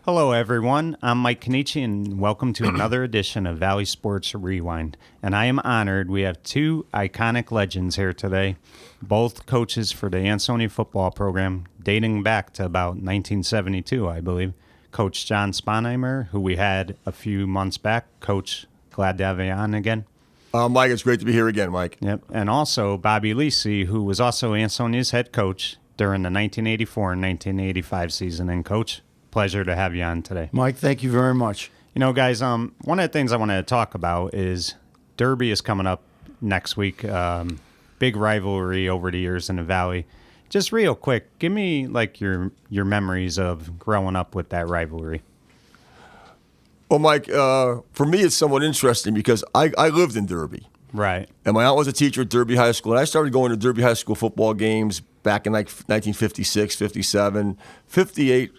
Hello, everyone. I'm Mike Cannici, and welcome to another edition of Valley Sports Rewind. And I am honored we have two iconic legends here today, both coaches for the Ansonia football program, dating back to about 1972, I believe. Coach John Sponheimer, who we had a few months back. Coach, glad to have you on again. Mike, it's great to be here again, Mike. Yep. And also Bobby Lisi, who was also Ansonia's head coach during the 1984 and 1985 season. And Coach, pleasure to have you on today. Mike, thank you very much. You know, guys, one of the things I wanted to talk about is Derby is coming up next week. Big rivalry over the years in the Valley. Just real quick, give me like your memories of growing up with that rivalry. Well, Mike, for me, it's somewhat interesting because I lived in Derby. Right. And my aunt was a teacher at Derby High School. And I started going to Derby High School football games back in like 1956, 57, 58.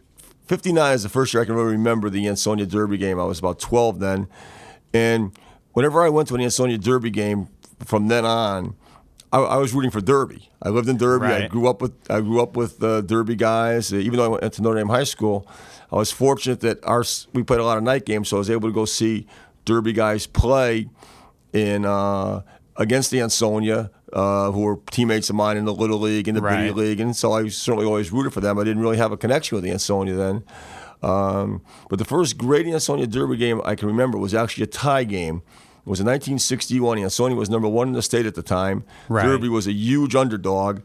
59 is the first year I can really remember the Ansonia Derby game. I was about 12 then. And whenever I went to an Ansonia Derby game from then on, I was rooting for Derby. I lived in Derby. Right. I grew up with Derby guys. Even though I went to Notre Dame High School, I was fortunate that we played a lot of night games, so I was able to go see Derby guys play in against the Ansonia, who were teammates of mine in the Little League and the Right. Biddy League, and so I certainly always rooted for them. I didn't really have a connection with the Ansonia then. But the first great Ansonia Derby game I can remember was actually a tie game. It was in 1961. Ansonia was number one in the state at the time. Right. Derby was a huge underdog,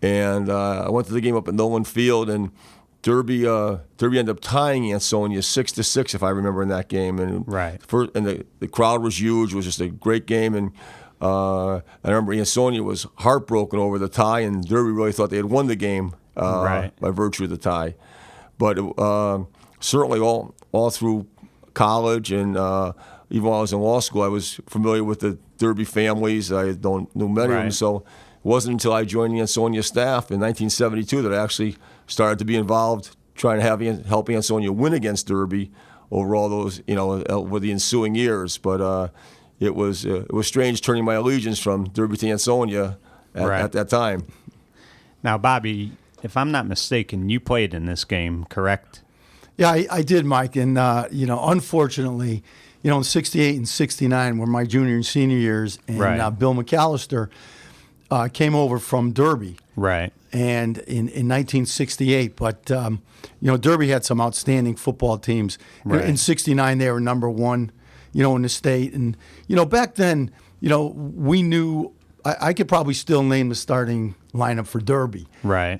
and I went to the game up at Nolan Field, and Derby ended up tying Ansonia 6-6, if I remember, in that game. And Right. The crowd was huge. It was just a great game, and I remember Ansonia was heartbroken over the tie, and Derby really thought they had won the game Right. by virtue of the tie. But certainly all through college and even while I was in law school, I was familiar with the Derby families. I knew many of them, Right. so it wasn't until I joined the Ansonia staff in 1972 that I actually started to be involved trying to help Ansonia win against Derby over all those, over the ensuing years. But it was strange turning my allegiance from Derby to Ansonia Right. at that time. Now, Bobby, if I'm not mistaken, you played in this game, correct? Yeah, I did, Mike. And, unfortunately, in 68 and 69 were my junior and senior years. And Right. Bill McAllister came over from Derby. Right. And in 1968, but Derby had some outstanding football teams. Right. In 69, they were number one, in the state. And back then, we knew I could probably still name the starting lineup for Derby. Right.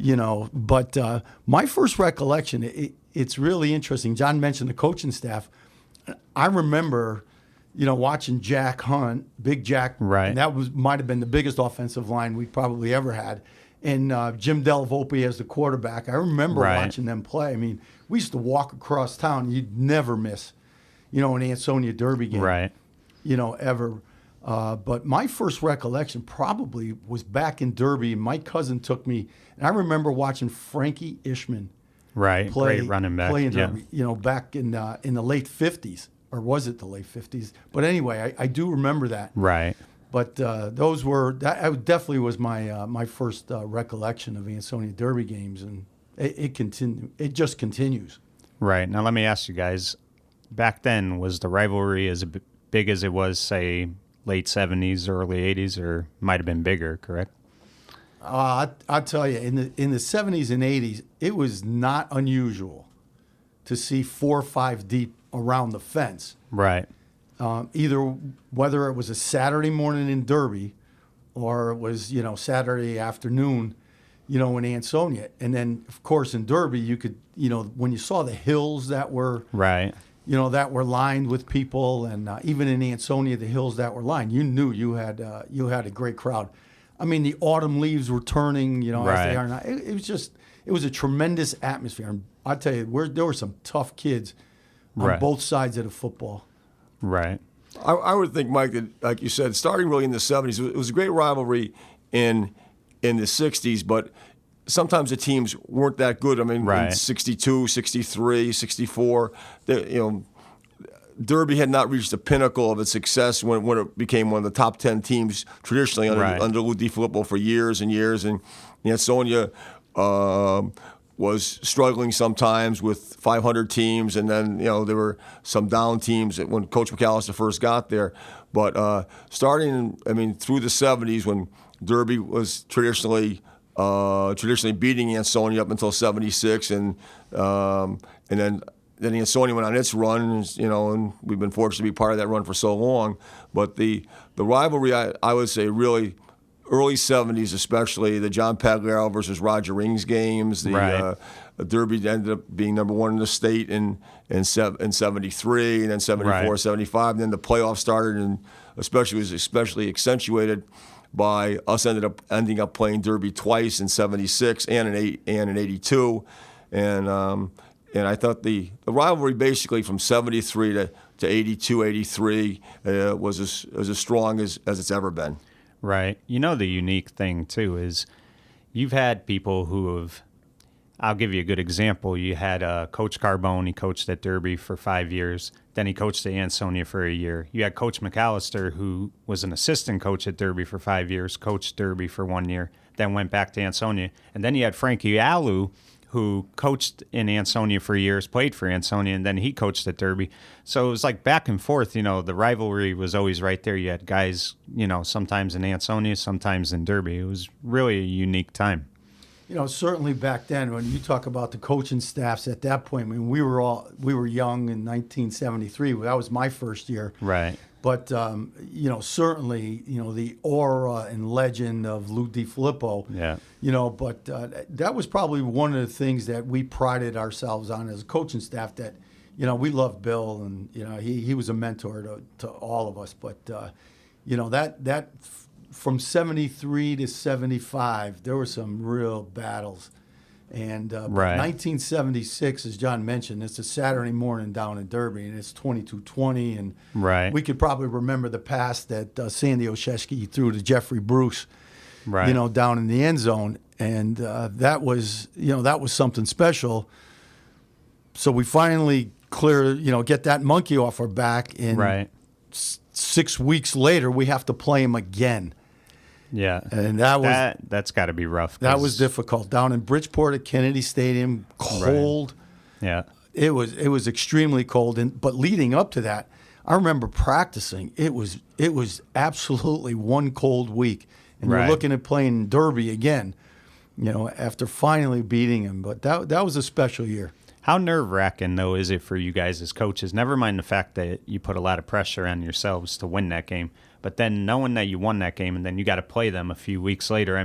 But my first recollection, it's really interesting. John mentioned the coaching staff. I remember, watching Jack Hunt, Big Jack. Right. And that might have been the biggest offensive line we probably ever had. And Jim Del Volpe as the quarterback. I remember Right. watching them play. I mean, we used to walk across town. You'd never miss, an Ansonia Derby game. Right. Ever. But my first recollection probably was back in Derby. My cousin took me, and I remember watching Frankie Ishman Right. play, Great running back. play in Yeah. Derby, back in the late 50s, or was it the late 50s? But anyway, I do remember that. Right. But that definitely was my first recollection of Ansonia Derby games, and it just continues. Right. Now, let me ask you guys, back then, was the rivalry as big as it was, say, late 70s, early 80s, or might have been bigger, correct? I'll tell you, in the 70s and 80s, it was not unusual to see 4 or 5 deep around the fence. Right. Either whether it was a Saturday morning in Derby or it was, Saturday afternoon, in Ansonia. And then, of course, in Derby, you could, when you saw the hills that were, Right. that were lined with people, and even in Ansonia, the hills that were lined, you knew you had a great crowd. I mean, the autumn leaves were turning, as Right. they are now. It was a tremendous atmosphere. And I tell you, there were some tough kids on Right. both sides of the football. Right. I would think, Mike, that, like you said, starting really in the 70s, it was a great rivalry in the 60s, but sometimes the teams weren't that good. I mean, Right. in 62, 63, 64, Derby had not reached the pinnacle of its success when it became one of the top 10 teams traditionally Right. under Lou DiFilippo for years and years. And Ansonia was struggling sometimes with 500 teams, and then there were some down teams when Coach McAllister first got there. But starting, through the 70s when Derby was traditionally beating Ansonia up until 76, and then Ansonia went on its run, and we've been fortunate to be part of that run for so long. But the rivalry, I would say, really early 70s, especially the John Pagliaro versus Roger Rings games. The Derby ended up being number one in the state in 73, and then 74, 75. And then the playoffs started, and especially accentuated by us ending up playing Derby twice in 76 and in 82. And I thought the rivalry basically from 73 to 82, 83 was as strong as it's ever been. Right. The unique thing, too, is you've had people who have, I'll give you a good example. You had Coach Carbone. He coached at Derby for 5 years. Then he coached at Ansonia for a year. You had Coach McAllister, who was an assistant coach at Derby for 5 years, coached Derby for 1 year, then went back to Ansonia. And then you had Frankie Alou, who coached in Ansonia for years, played for Ansonia, and then he coached at Derby. So it was like back and forth. The rivalry was always right there. You had guys, sometimes in Ansonia, sometimes in Derby. It was really a unique time. Certainly back then, when you talk about the coaching staffs at that point, we were young in 1973. That was my first year. Right. But certainly, the aura and legend of Lou DiFilippo. Yeah. But that was probably one of the things that we prided ourselves on as a coaching staff. That we loved Bill, and he was a mentor to all of us. But that from 73 to 75, there were some real battles. And 1976, as John mentioned, it's a Saturday morning down in Derby, and it's 22-20. And we could probably remember the pass that Sandy Oshesky threw to Jeffrey Bruce, down in the end zone. And that was something special. So we finally get that monkey off our back. And 6 weeks later, we have to play him again. Yeah, and that's got to be rough. That was difficult down in Bridgeport at Kennedy Stadium, cold. Yeah, it was extremely cold. But leading up to that, I remember practicing. It was absolutely one cold week, and you're looking at playing Derby again. After finally beating him. But that was a special year. How nerve-wracking, though, is it for you guys as coaches? Never mind the fact that you put a lot of pressure on yourselves to win that game. But then knowing that you won that game and then you got to play them a few weeks later,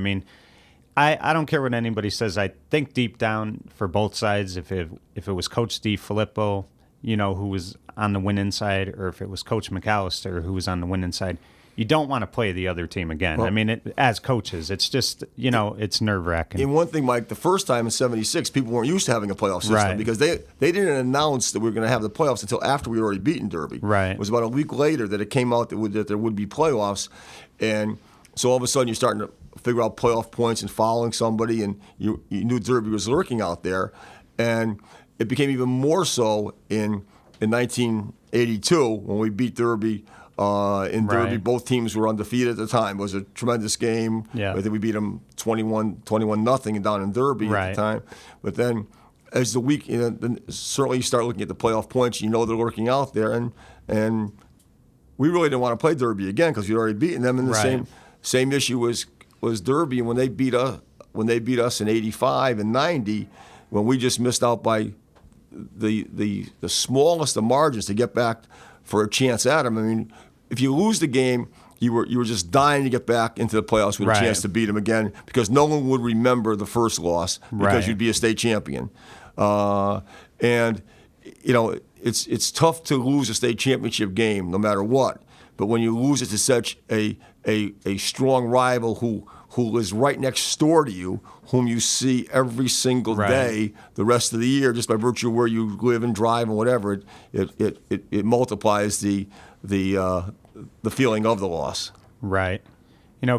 I don't care what anybody says. I think deep down for both sides, if it was Coach DiFilippo, who was on the winning side, or if it was Coach McAllister who was on the winning side, you don't want to play the other team again. Well, as coaches, it's just, it's nerve-wracking. And one thing, Mike, the first time in 76, people weren't used to having a playoff system because they didn't announce that we were going to have the playoffs until after we had already beaten Derby. Right. It was about a week later that it came out that there would be playoffs. And so all of a sudden you're starting to figure out playoff points and following somebody, and you knew Derby was lurking out there. And it became even more so in 1982 when we beat Derby. In Derby, both teams were undefeated at the time. It was a tremendous game. Yeah. I think we beat them 21-0 down in Derby at the time. But then as the week, then certainly you start looking at the playoff points. They're lurking out there, and we really didn't want to play Derby again because we'd already beaten them. And the same issue was Derby, and when they beat us in 85 and 90, when we just missed out by the smallest of margins to get back for a chance at them. If you lose the game, you were just dying to get back into the playoffs with a chance to beat them again, because no one would remember the first loss because you'd be a state champion. And it's tough to lose a state championship game no matter what. But when you lose it to such a strong rival who is right next door to you, whom you see every single day the rest of the year, just by virtue of where you live and drive and whatever, it multiplies the feeling of the loss. Right.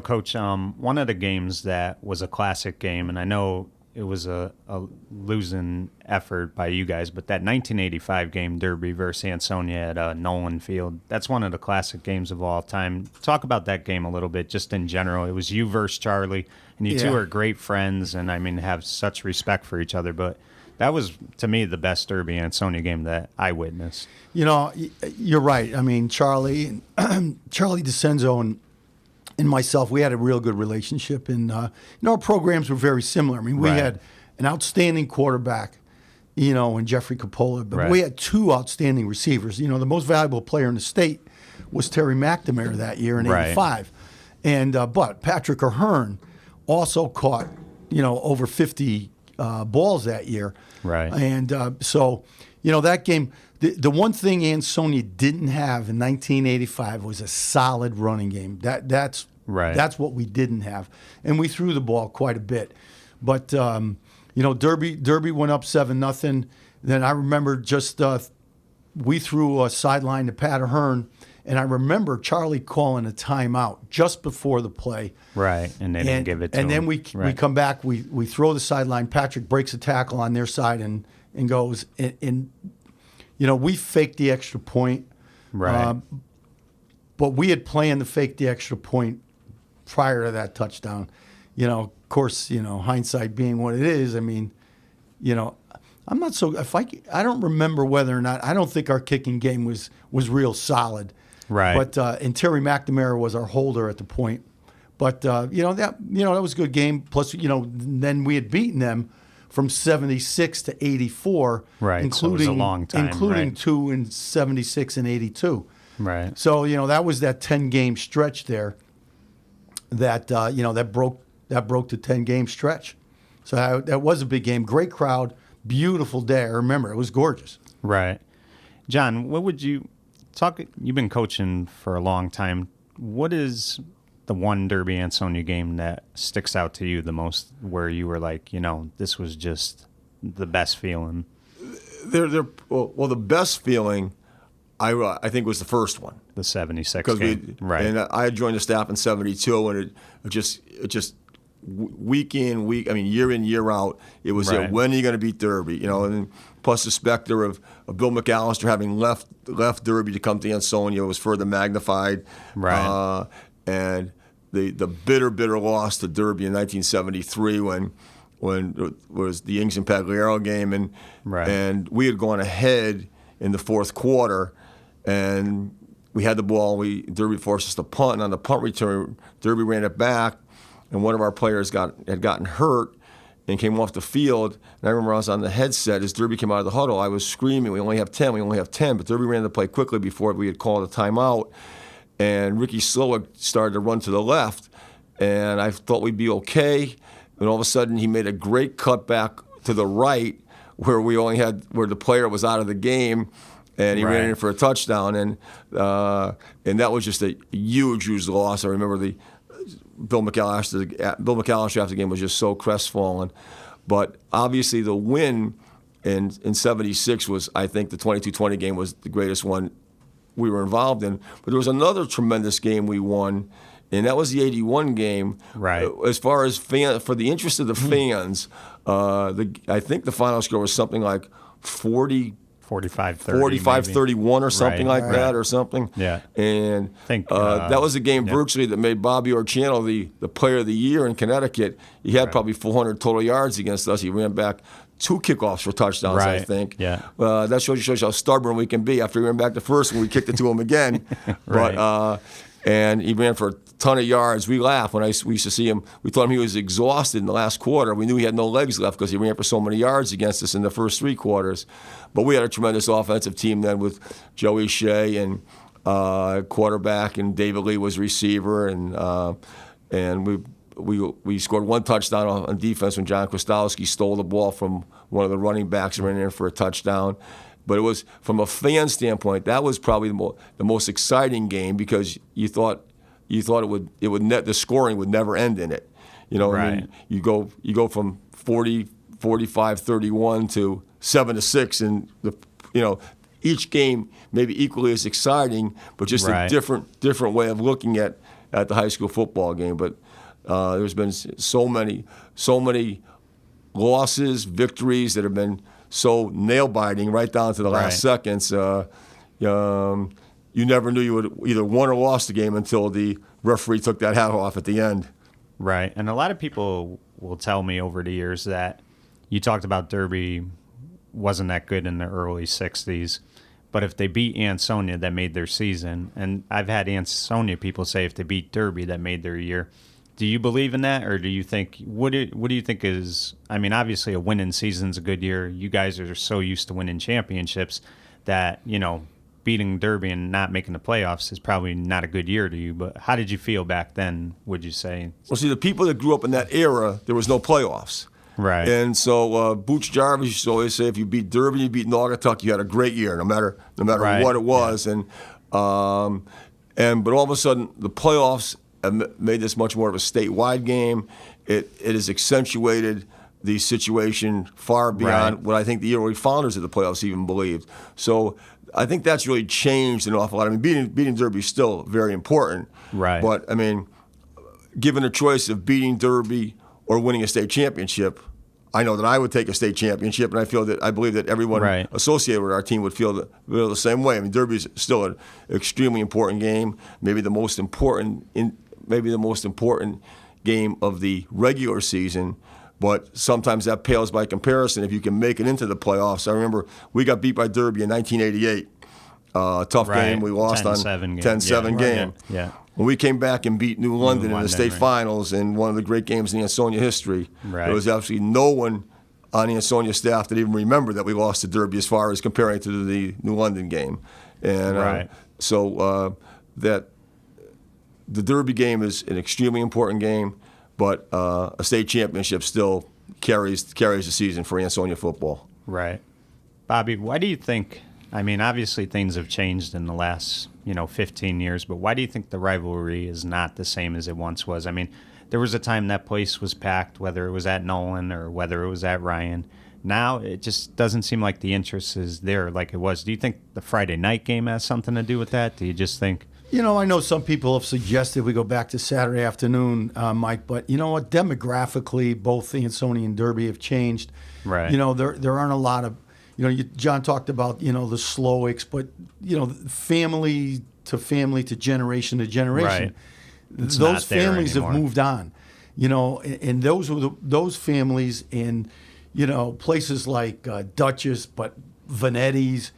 Coach, one of the games that was a classic game, and I know it was a losing effort by you guys, but that 1985 game, Derby versus Ansonia at Nolan Field, that's one of the classic games of all time. Talk about that game a little bit, just in general. It was you versus Charlie, and you two are great friends, and I mean, have such respect for each other, but that was, to me, the best Derby Ansonia game that I witnessed. You know, you're right. I mean, Charlie DeCenzo and myself, we had a real good relationship, and our programs were very similar. I mean, we had an outstanding quarterback, in Jeffrey Coppola, but we had two outstanding receivers. The most valuable player in the state was Terry McNamara that year in '85, and but Patrick Ahern also caught over 50 balls that year, and so that game. The one thing Ansonia didn't have in 1985 was a solid running game. That's what we didn't have, and we threw the ball quite a bit. But Derby went up 7-0. Then I remember just we threw a sideline to Pat Ahern, and I remember Charlie calling a timeout just before the play. Right, and they didn't give it to him. And then we come back, we throw the sideline. Patrick breaks a tackle on their side and goes and we faked the extra point. Right. But we had planned to fake the extra point prior to that touchdown. Of course, hindsight being what it is, I mean, I'm not so, I don't remember whether or not, I don't think our kicking game was real solid. Right. But, and Terry McNamara was our holder at the point. But, that was a good game. Plus, then we had beaten them from 76 to 84, including so it was a long time, including two in 76 and 82. Right. So that was that 10-game stretch there. That that broke the 10-game stretch. So that was a big game. Great crowd, beautiful day. I remember it was gorgeous. Right. John, what would you talk? You've been coaching for a long time. What is the one Derby Ansonia game that sticks out to you the most, where you were like, this was just the best feeling? Well, the best feeling, I think, was the first one, the 76 game. Right. And I had joined the staff in '72, and it just week in, year in, year out, it was when are you going to beat Derby? And plus the specter of Bill McAllister having left Derby to come to Ansonia was further magnified. Right. And the bitter loss to Derby in 1973 when it was the Ings and Pagliaro game, and we had gone ahead in the fourth quarter, and we had the ball. Derby forced us to punt, and on the punt return, Derby ran it back, and one of our players had gotten hurt and came off the field. And I remember I was on the headset as Derby came out of the huddle. I was screaming, "We only have 10! We only have 10!" But Derby ran the play quickly before we had called a timeout. And Ricky Slowick started to run to the left, and I thought we'd be okay. And all of a sudden, he made a great cutback to the right, where where the player was out of the game, and he ran in for a touchdown. And that was just a huge loss. I remember Bill McAllister after the game was just so crestfallen. But obviously, the win in '76 was, I think, the 22-20 game was the greatest one we were involved in. But there was another tremendous game we won, and that was the '81 game. Right. As far as for the interest of the fans, I think the final score was something like 45-31 or something that or something. Yeah. And I think, that was a game virtually that made Bobby Orciano the player of the year in Connecticut. He had probably 400 total yards against us. He ran back 2 kickoffs for touchdowns, I think. Yeah. That shows you how stubborn we can be. After he ran back the first one, we kicked it to him again. But and he ran for a ton of yards. We laughed when we used to see him. We thought he was exhausted in the last quarter. We knew he had no legs left because he ran for so many yards against us in the first 3 quarters. But we had a tremendous offensive team then with Joey Shea and quarterback, and David Lee was receiver, and we scored 1 touchdown on defense when John Kostowski stole the ball from one of the running backs and ran in for a touchdown. But it was, from a fan standpoint, that was probably the most exciting game, because you thought the scoring would never end in it. I mean, you go from 45-31 to 7-6, and each game maybe equally as exciting, but just a different way of looking at the high school football game. But there's been so many losses, victories that have been so nail-biting right down to the last seconds. You never knew you would either won or lost the game until the referee took that hat off at the end. Right. And a lot of people will tell me over the years that you talked about Derby wasn't that good in the early 60s. But if they beat Ansonia, that made their season. And I've had Ansonia people say if they beat Derby, that made their year. Do you believe in that, or do you think what do you think is? I mean, obviously, a winning season's a good year. You guys are so used to winning championships that beating Derby and not making the playoffs is probably not a good year to you. But how did you feel back then? Would you say? Well, see, the people that grew up in that era, there was no playoffs. Right. And so Boots Jarvis used to always say, if you beat Derby, you beat Naugatuck, you had a great year, no matter what it was. Yeah. But all of a sudden, the playoffs have made this much more of a statewide game. It has accentuated the situation far beyond what I think the early founders of the playoffs even believed. So I think that's really changed an awful lot. I mean, beating Derby is still very important. Right. But, I mean, given a choice of beating Derby or winning a state championship, I know that I would take a state championship, and I believe that everyone associated with our team would feel the same way. I mean, Derby is still an extremely important game, maybe the most important game of the regular season. But sometimes that pales by comparison if you can make it into the playoffs. I remember we got beat by Derby in 1988. Tough game. We lost 10-7 game. Yeah. When we came back and beat New London in the state finals in one of the great games in the Ansonia history, there was absolutely no one on the Ansonia staff that even remembered that we lost to Derby as far as comparing to the New London game. And so that the Derby game is an extremely important game, but a state championship still carries the season for Ansonia football. Right. Bobby, why do you think, I mean, obviously things have changed in the last 15 years, but why do you think the rivalry is not the same as it once was? I mean, there was a time that place was packed, whether it was at Nolan or whether it was at Ryan. Now it just doesn't seem like the interest is there like it was. Do you think the Friday night game has something to do with that? Do you just think? I know some people have suggested we go back to Saturday afternoon, Mike, but you know what? Demographically, both the Ansonia and Derby have changed. Right. There aren't a lot of, John talked about, the Slowics, but, family to generation to generation. Right. Those families have moved on, and those families in, places like Dutchess, but Vanetti's,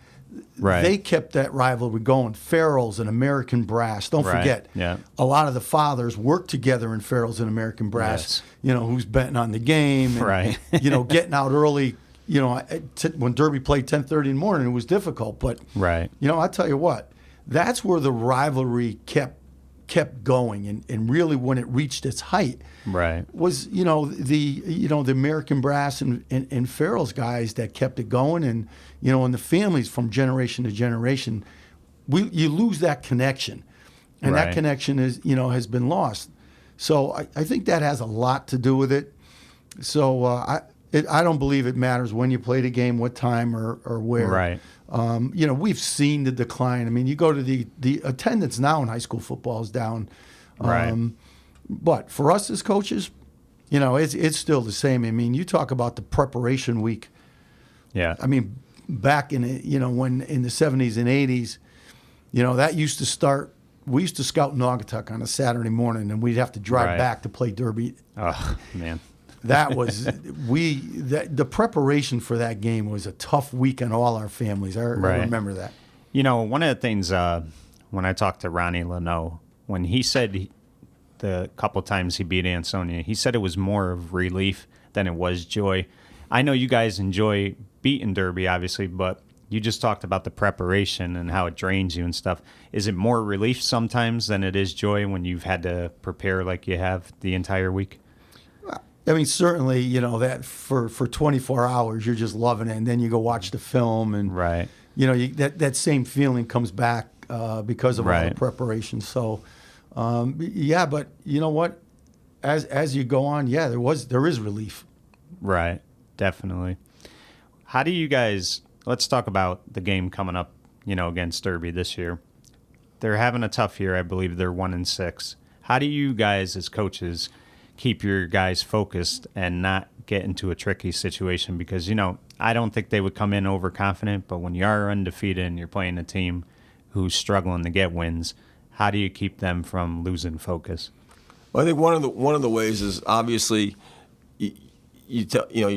they kept that rivalry going. Farrell's and American Brass. Don't forget, a lot of the fathers worked together in Farrell's and American Brass, who's betting on the game. And, getting out early. When Derby played 10:30 in the morning, it was difficult. But I tell you what, that's where the rivalry kept going, and really when it reached its height, was the American Brass and Farrell's guys that kept it going, and and the families from generation to generation, you lose that connection, and that connection is has been lost. So I think that has a lot to do with it. So I don't believe it matters when you play the game, what time or where. Right. We've seen the decline. I mean, you go to the attendance now in high school football is down. But for us as coaches, it's still the same. I mean, you talk about the preparation week. Yeah. I mean, back in when in the 70s and 80s, that used to start. We used to scout Naugatuck on a Saturday morning, and we'd have to drive back to play Derby. Oh man. That was the preparation for that game was a tough week on all our families. I remember that. One of the things when I talked to Ronnie Leno, when he said the couple times he beat Ansonia, he said it was more of relief than it was joy. I know you guys enjoy beating Derby, obviously, but you just talked about the preparation and how it drains you and stuff. Is it more relief sometimes than it is joy when you've had to prepare like you have the entire week? I mean, certainly, that for 24 hours, you're just loving it. And then you go watch the film and, that same feeling comes back because of all the preparation. So, but you know what? As you go on, there is relief. Right. Definitely. How do you guys, let's talk about the game coming up, against Derby this year. They're having a tough year. I believe they're 1-6. How do you guys as coaches keep your guys focused and not get into a tricky situation because, I don't think they would come in overconfident, but when you are undefeated and you're playing a team who's struggling to get wins, how do you keep them from losing focus? Well, I think one of the ways is obviously you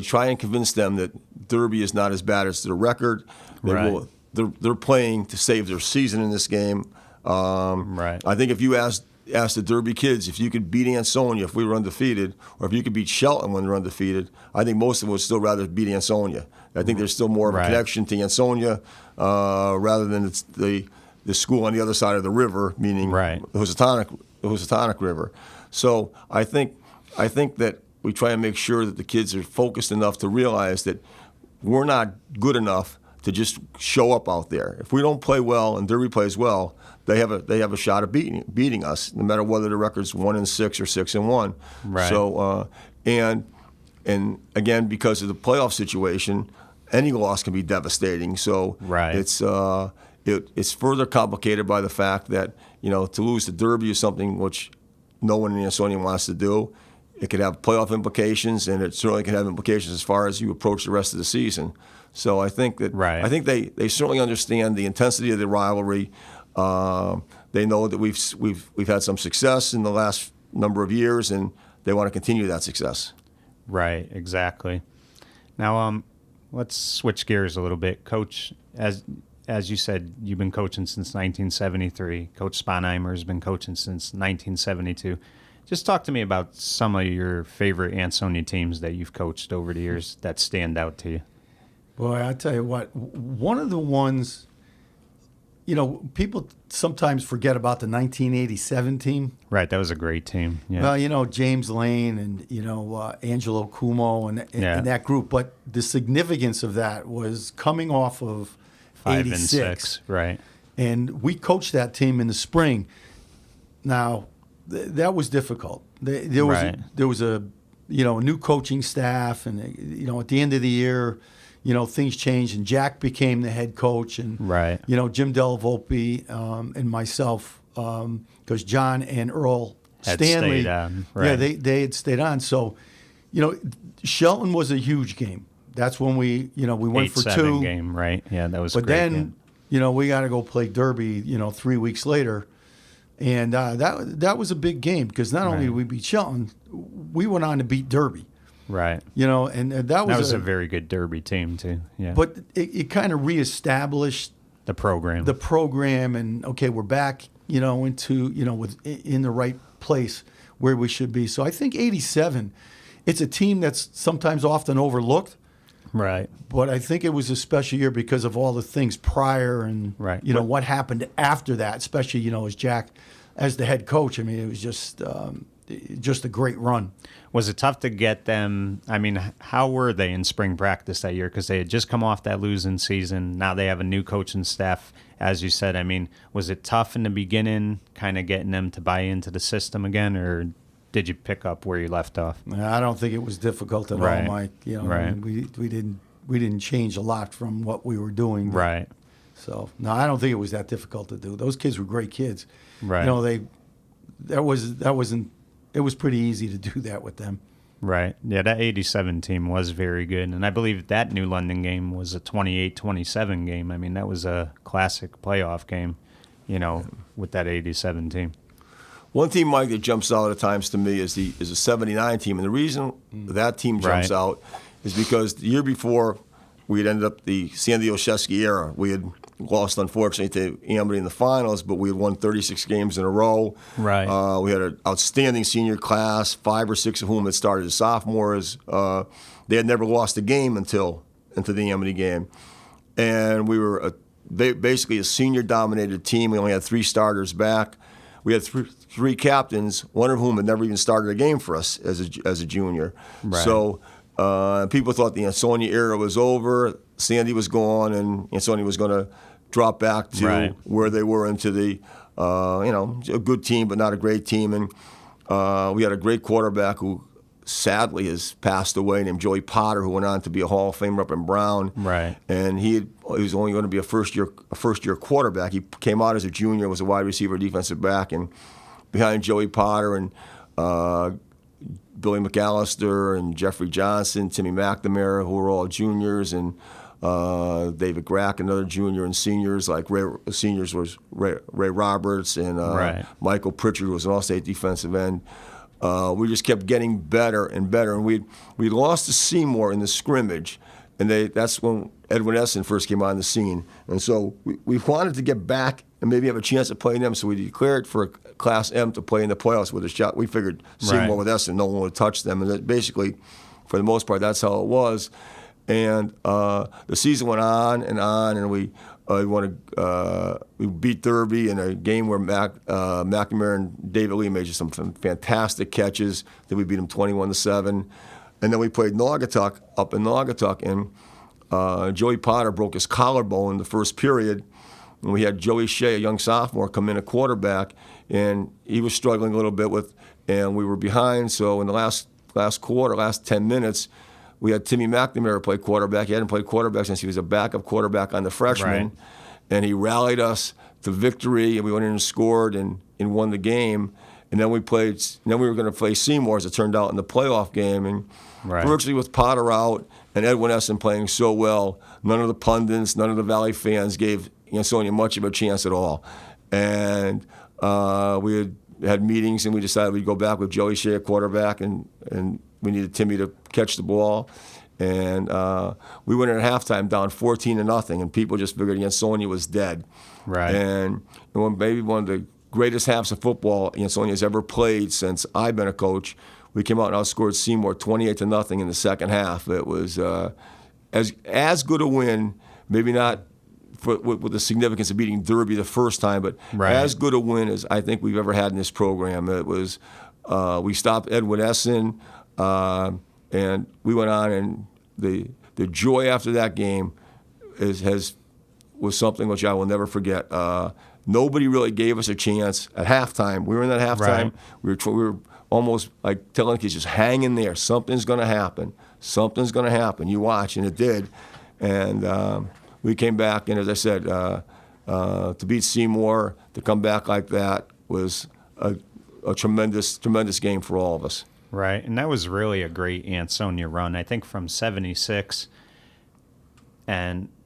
try and convince them that Derby is not as bad as their record. They're playing to save their season in this game. Right. I think if you ask the Derby kids if you could beat Ansonia if we were undefeated, or if you could beat Shelton when they're undefeated, I think most of them would still rather beat Ansonia. I think there's still more of a connection to Ansonia rather than the school on the other side of the river, meaning the Housatonic River. So I think that we try and make sure that the kids are focused enough to realize that we're not good enough to just show up out there. If we don't play well and Derby plays well, they have a shot of beating us, no matter whether the record's 1-6 or 6-1. Right. So and again, because of the playoff situation, any loss can be devastating. So it's further complicated by the fact that to lose the Derby is something which no one in Ansonia wants to do. It could have playoff implications, and it certainly can have implications as far as you approach the rest of the season. So I think that they certainly understand the intensity of the rivalry. They know that we've had some success in the last number of years, and they want to continue that success. Right, exactly. Now, let's switch gears a little bit, Coach. As you said, you've been coaching since 1973. Coach Sponheimer has been coaching since 1972. Just talk to me about some of your favorite Ansonia teams that you've coached over the years that stand out to you. Boy, I tell you what, one of the ones, people sometimes forget about the 1987 team. Right, that was a great team. Yeah. Well, James Lane and, Angelo Cuomo and that group. But the significance of that was coming off of 5 86. and 6, right. And we coached that team in the spring. Now, that was difficult. There was a new coaching staff, and at the end of the year, things changed, and Jack became the head coach, and Jim Delavolpe and myself, because John and Earl Stanley, they had stayed on. So, Shelton was a huge game. That's when we went for 2 game, right? Yeah, that was. But a great then game. We got to go play Derby, 3 weeks later. And that was a big game because not only did we beat Shelton, we went on to beat Derby. Right. And that was a very good Derby team too. Yeah. But it kind of reestablished the program. And okay, we're back, into in the right place where we should be. So I think 87, it's a team that's sometimes often overlooked. Right. But I think it was a special year because of all the things prior and what happened after that, especially as Jack as the head coach. I mean, it was just a great run. Was it tough to get them? I mean, how were they in spring practice that year? Because they had just come off that losing season. Now they have a new coaching staff, as you said. I mean, was it tough in the beginning, kind of getting them to buy into the system again, or did you pick up where you left off? I don't think it was difficult at all, Mike. We didn't change a lot from what we were doing. Right. So no, I don't think it was that difficult to do. Those kids were great kids. Right. It was pretty easy to do that with them. Right. Yeah, that 87 team was very good. And I believe that New London game was a 28-27 game. I mean, that was a classic playoff game, with that 87 team. One team, Mike, that jumps out at times to me is a 79 team. And the reason that team jumps out is because the year before we had ended up the Sandy Olszewski era. We had lost, unfortunately, to Amity in the finals, but we had won 36 games in a row. Right. We had an outstanding senior class, 5 or 6 of whom had started as sophomores. They had never lost a game into the Amity game. And we were basically a senior-dominated team. We only had 3 starters back. We had 3 captains, one of whom had never even started a game for us as a junior. Right. So people thought the Ansonia era was over. Sandy was gone, and Ansonia was going to drop back to where they were into the, a good team but not a great team. And we had a great quarterback who sadly has passed away, named Joey Potter, who went on to be a Hall of Famer up in Brown. Right. And he was only going to be a first year quarterback. He came out as a junior, was a wide receiver, defensive back, and behind Joey Potter and Billy McAllister and Jeffrey Johnson, Timmy McNamara, who were all juniors, and David Grack, another junior, and seniors like seniors was Ray Roberts and Michael Pritchard, who was an all-state defensive end. We just kept getting better and better, and we lost to Seymour in the scrimmage, and that's when Edwin Essen first came on the scene, and so we wanted to get back and maybe have a chance of playing them, so we declared for Class M to play in the playoffs with a shot. We figured Seymour with Essen, no one would touch them, and basically, for the most part, that's how it was. And the season went on, and we beat Derby in a game where McNamara and David Lee made just some fantastic catches. Then we beat them 21-7, and then we played Naugatuck up in Naugatuck, and Joey Potter broke his collarbone in the first period, and we had Joey Shea, a young sophomore, come in at quarterback, and he was struggling a little bit and we were behind. So in the last quarter, last 10 minutes. We had Timmy McNamara play quarterback. He hadn't played quarterback since he was a backup quarterback on the freshman. And he rallied us to victory, and we went in and scored and won the game. And then we were going to play Seymour, as it turned out, in the playoff game. And virtually with Potter out and Edwin Essen playing so well, none of the pundits, none of the Valley fans gave Ansonia much of a chance at all. And we had meetings, and we decided we'd go back with Joey Shea at quarterback, and we needed Timmy to catch the ball. And we went in at halftime down 14-0, and people just figured Ansonia was dead. And maybe one of the greatest halves of football Ansonia's ever played since I've been a coach. We came out and outscored Seymour 28-0 in the second half. It was as good a win, maybe not with the significance of beating Derby the first time, but as good a win as I think we've ever had in this program. It was we stopped Edwin Essen, and we went on, and the joy after that game was something which I will never forget. Nobody really gave us a chance at halftime. We were in that halftime. We were almost like telling kids, just hang in there. Something's going to happen. Something's going to happen. You watch, and it did. And we came back, and as I said, to beat Seymour, to come back like that was a tremendous, tremendous game for all of us. Right, and that was really a great Ansonia run. I think from 76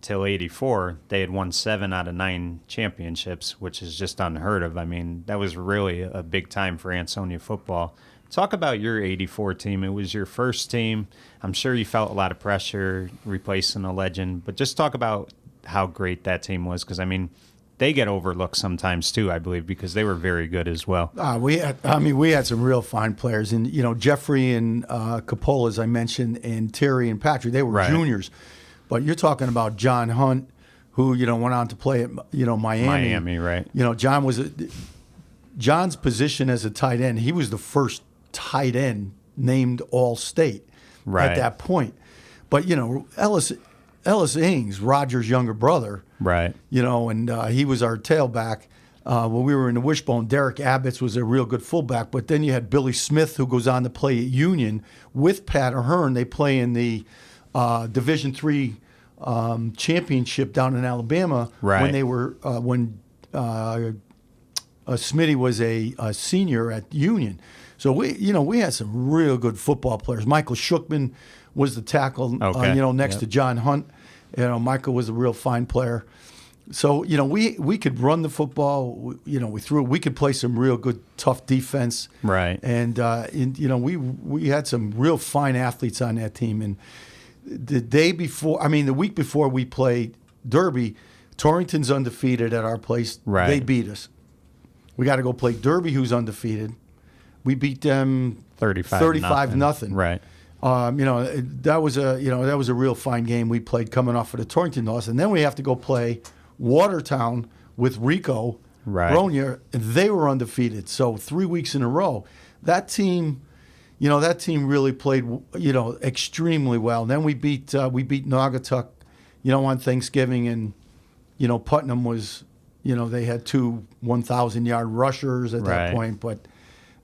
till 84, they had won 7 out of 9 championships, which is just unheard of. I mean, that was really a big time for Ansonia football. Talk about your 84 team. It was your first team. I'm sure you felt a lot of pressure replacing a legend, but just talk about how great that team was, because, I mean, they get overlooked sometimes too, I believe, because they were very good as well. We had some real fine players, and Jeffrey and Capola, as I mentioned, and Terry and Patrick. They were juniors, but you're talking about John Hunt, who went on to play at Miami. Miami, right? John's position as a tight end. He was the first tight end named All-State at that point. But Ellis Ings, Roger's younger brother, and he was our tailback. When we were in the Wishbone, Derek Abbott's was a real good fullback. But then you had Billy Smith, who goes on to play at Union with Pat Ahern. They play in the Division III championship down in Alabama when they were when Smitty was a senior at Union. So we had some real good football players. Michael Shookman was the tackle, next to John Hunt. Michael was a real fine player. So, we could run the football. We could play some real good, tough defense. Right. And we had some real fine athletes on that team. And the week before we played Derby, Torrington's undefeated at our place. Right. They beat us. We got to go play Derby, who's undefeated. We beat them 35-0. Right. That was a real fine game we played coming off of the Torrington loss, and then we have to go play Watertown with Rico Bronya, and they were undefeated. So 3 weeks in a row, that team really played extremely well. And then we beat Naugatuck, on Thanksgiving, and Putnam was they had 2 1,000-yard rushers at that point, but.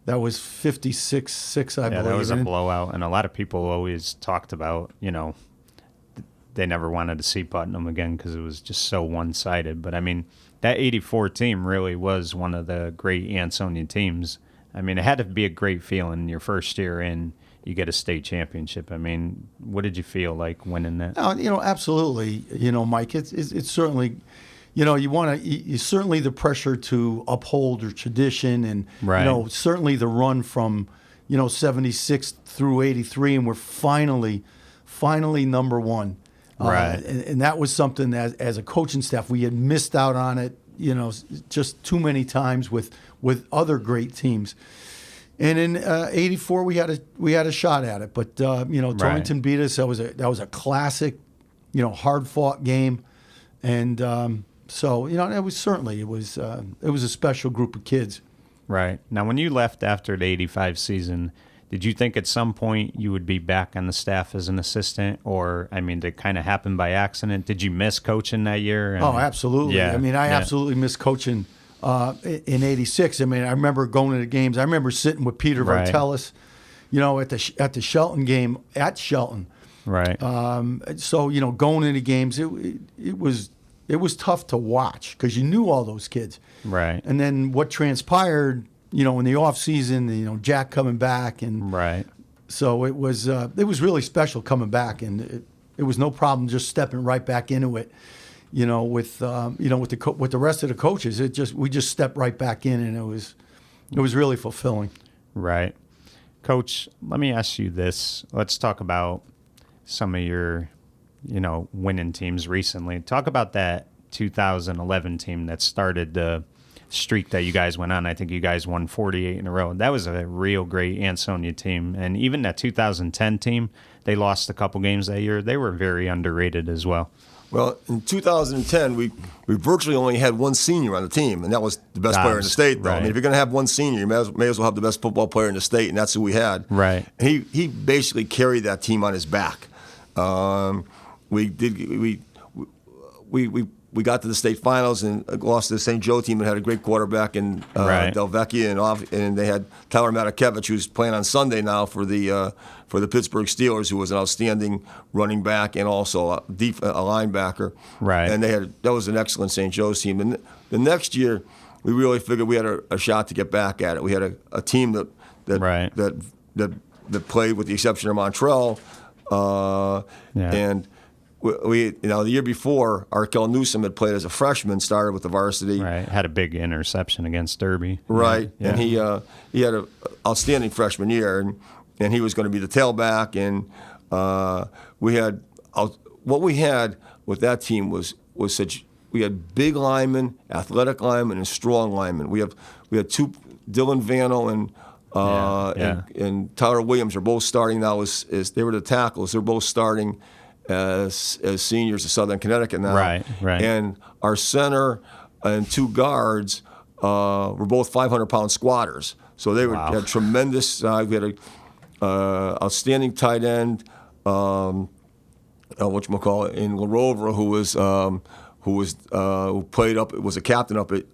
That was 56-6, I believe. Yeah, that was a blowout, and a lot of people always talked about, they never wanted to see Putnam again because it was just so one-sided. But, I mean, that 84 team really was one of the great Ansonia teams. I mean, it had to be a great feeling your first year in. You get a state championship. I mean, what did you feel like winning that? No, absolutely. Mike, it's certainly, you certainly the pressure to uphold your tradition and, Right. certainly the run from, 76 through 83, and we're finally number one. Right. And that was something that, as a coaching staff, we had missed out on it, just too many times with other great teams. And in '84, we had a shot at it, but Torrington beat us. That was a classic, hard fought game, and so it was a special group of kids. Right. Now, when you left after the '85 season, did you think at some point you would be back on the staff as an assistant, or did it kind of happen by accident? Did you miss coaching that year? Oh, absolutely. Yeah. I absolutely miss coaching. In '86, I remember going to the games. I remember sitting with Peter Right. Vartelis, at the Shelton game at Shelton. Right. So going into games, it was tough to watch because you knew all those kids. Right. And then what transpired, in the off season, Jack coming back, and Right. so it was really special coming back, and it was no problem just stepping right back into it. With the rest of the coaches, we just stepped right back in, and it was really fulfilling. Right. Coach, let me ask you this. Let's talk about some of your, winning teams recently. Talk about that 2011 team that started the streak that you guys went on. I think you guys won 48 in a row. That was a real great Ansonia team. And even that 2010 team, they lost a couple games that year. They were very underrated as well. Well, in 2010, we virtually only had one senior on the team, and that was the best player in the state, though. Right. If you're going to have one senior, you may as well have the best football player in the state, and that's who we had. Right. And he basically carried that team on his back. We got to the state finals and lost to the St. Joe team that had a great quarterback in Right. Del Vecchia, and they had Tyler Matakevich, who's playing on Sunday now for the Pittsburgh Steelers, who was an outstanding running back and also a linebacker. Right. And that was an excellent St. Joe's team. And the next year, we really figured we had a shot to get back at it. We had a team Right. that played, with the exception of Montreal, and we the year before, Arkell Newsom had played as a freshman, started with the varsity. Right. Had a big interception against Derby. Right. Yeah. And he had an outstanding freshman year, and he was going to be the tailback. And what we had with that team was such. We had big linemen, athletic linemen, and strong linemen. We had two, Dylan Vannell and Tyler Williams are both starting now as they were the tackles. They're both starting as seniors at Southern Connecticut now. Right. And our center and two guards were both 500-pound squatters. So they had tremendous. We had a outstanding tight end, whatchamacallit, in LaRover, who played was a captain up at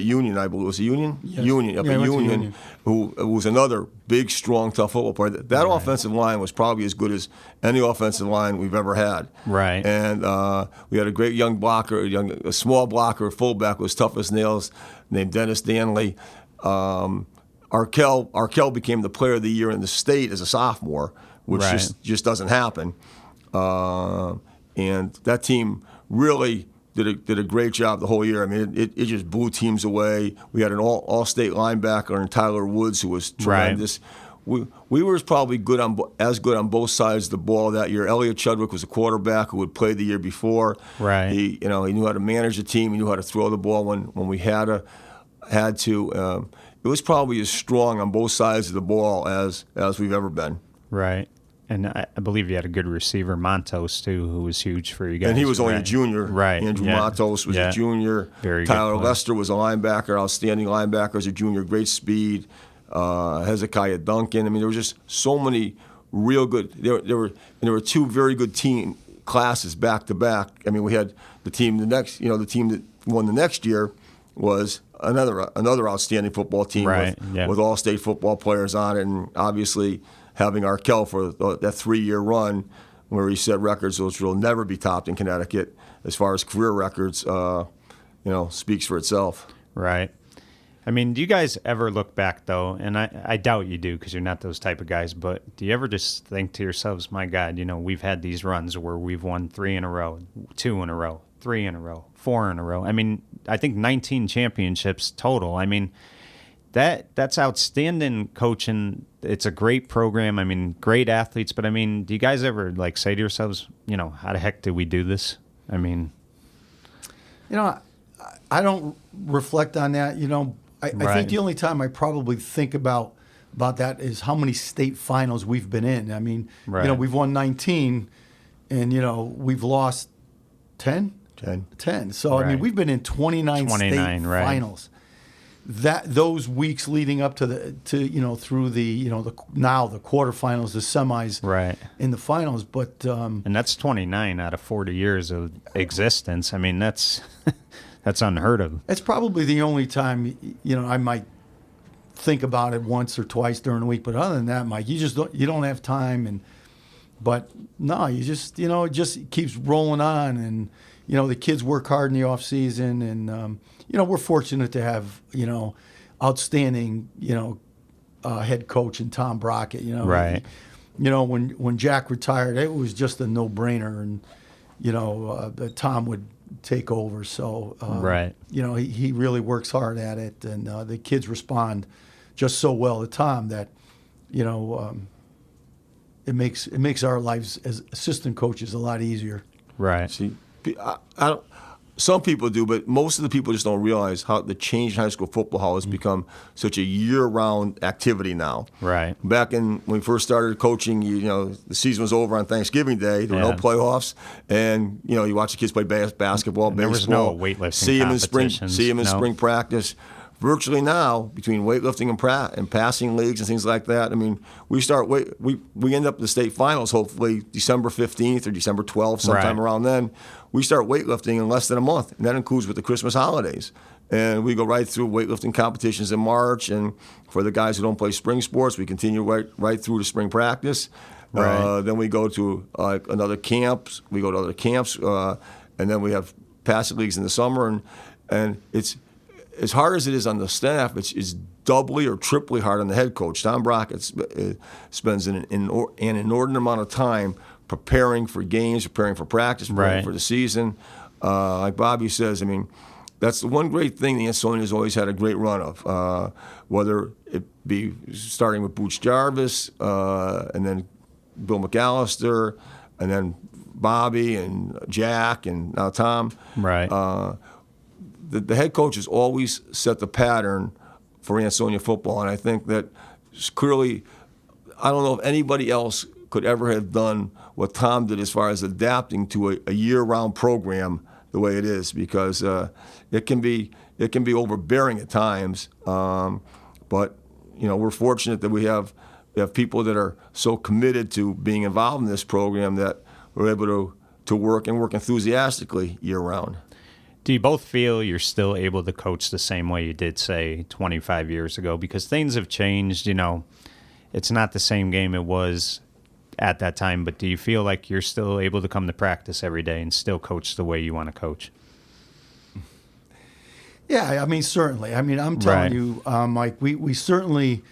Union, I believe. Was it Union? Yes. Union, Yeah, at went to Union, Union. who was another big, strong, tough football player. That offensive line was probably as good as any offensive line we've ever had. Right. And we had a great young blocker, a small blocker, a fullback who was tough as nails, named Dennis Danley. Arkell became the player of the year in the state as a sophomore, which just doesn't happen. And that team really did a great job the whole year. I mean, it just blew teams away. We had an all-state linebacker in Tyler Woods, who was tremendous. Right. We were probably as good on both sides of the ball that year. Elliot Chudwick was a quarterback who had played the year before. Right. He knew how to manage the team. He knew how to throw the ball when we had to. It was probably as strong on both sides of the ball as we've ever been. Right. And I believe you had a good receiver, Montos, too, who was huge for you guys. And he was only a junior. Right. Andrew Montos was a junior. Very Tyler good Lester was a linebacker, outstanding linebacker as a junior, great speed. Hezekiah Duncan. I mean, there were just so many real good. There were two very good team classes back to back. I mean, we had the team the team that won the next year was another outstanding football team with all state football players on it, and obviously having Arkell for that 3-year run where he set records which will never be topped in Connecticut as far as career records, speaks for itself. Right. I mean, do you guys ever look back, though, and I doubt you do because you're not those type of guys, but do you ever just think to yourselves, my God, we've had these runs where we've won 3 in a row, 2 in a row, 3 in a row, 4 in a row. I mean, I think 19 championships total. I mean, that's outstanding coaching. It's a great program. I mean, great athletes. But, I mean, do you guys ever, say to yourselves, how the heck did we do this? I mean. I don't reflect on that. I think the only time I probably think about that is how many state finals we've been in. I mean, we've won 19, and, we've lost 10? 10. So, I mean, we've been in 29 state finals. Those weeks leading up to through the now the quarterfinals, the semis, in the finals, but and that's 29 out of 40 years of existence. I mean, that's unheard of. It's probably the only time I might think about it once or twice during the week, but other than that, Mike, you don't have time, but no, you just it just keeps rolling on, and the kids work hard in the off season, and we're fortunate to have, outstanding, head coach in Tom Brockett, Right. When Jack retired, it was just a no-brainer, and, that Tom would take over. So, he really works hard at it, and the kids respond just so well to Tom that, it makes our lives as assistant coaches a lot easier. Right. See, I don't. Some people do, but most of the people just don't realize how the change in high school football, how it's become such a year-round activity now. Right. Back when we first started coaching, the season was over on Thanksgiving Day. There were no playoffs, and you watch the kids play basketball, and baseball. There was no weightlifting see them in no. spring practice. Virtually now, between weightlifting and passing leagues and things like that, I mean, we end up in the state finals hopefully December 15th or December 12th, sometime around then. We start weightlifting in less than a month, and that includes with the Christmas holidays. And we go right through weightlifting competitions in March, and for the guys who don't play spring sports, we continue right through to spring practice. Right. Then we go to another camps. We go to other camps, and then we have passing leagues in the summer, and it's as hard as it is on the staff, it's doubly or triply hard on the head coach. Tom Brockett spends an inordinate amount of time preparing for games, preparing for practice, preparing for the season. Like Bobby says, I mean, that's the one great thing the Ansonia has always had a great run of, whether it be starting with Boots Jarvis and then Bill McAllister and then Bobby and Jack and now Tom. Right. The head coach has always set the pattern for Ansonia football, and I think that clearly, I don't know if anybody else could ever have done what Tom did as far as adapting to a year-round program the way it is, because it can be overbearing at times. But we're fortunate that we have people that are so committed to being involved in this program that we're able to work enthusiastically year-round. Do you both feel you're still able to coach the same way you did, say, 25 years ago? Because things have changed, It's not the same game it was at that time, but do you feel like you're still able to come to practice every day and still coach the way you want to coach? Yeah, I mean, certainly. I mean, I'm telling you, Mike, we certainly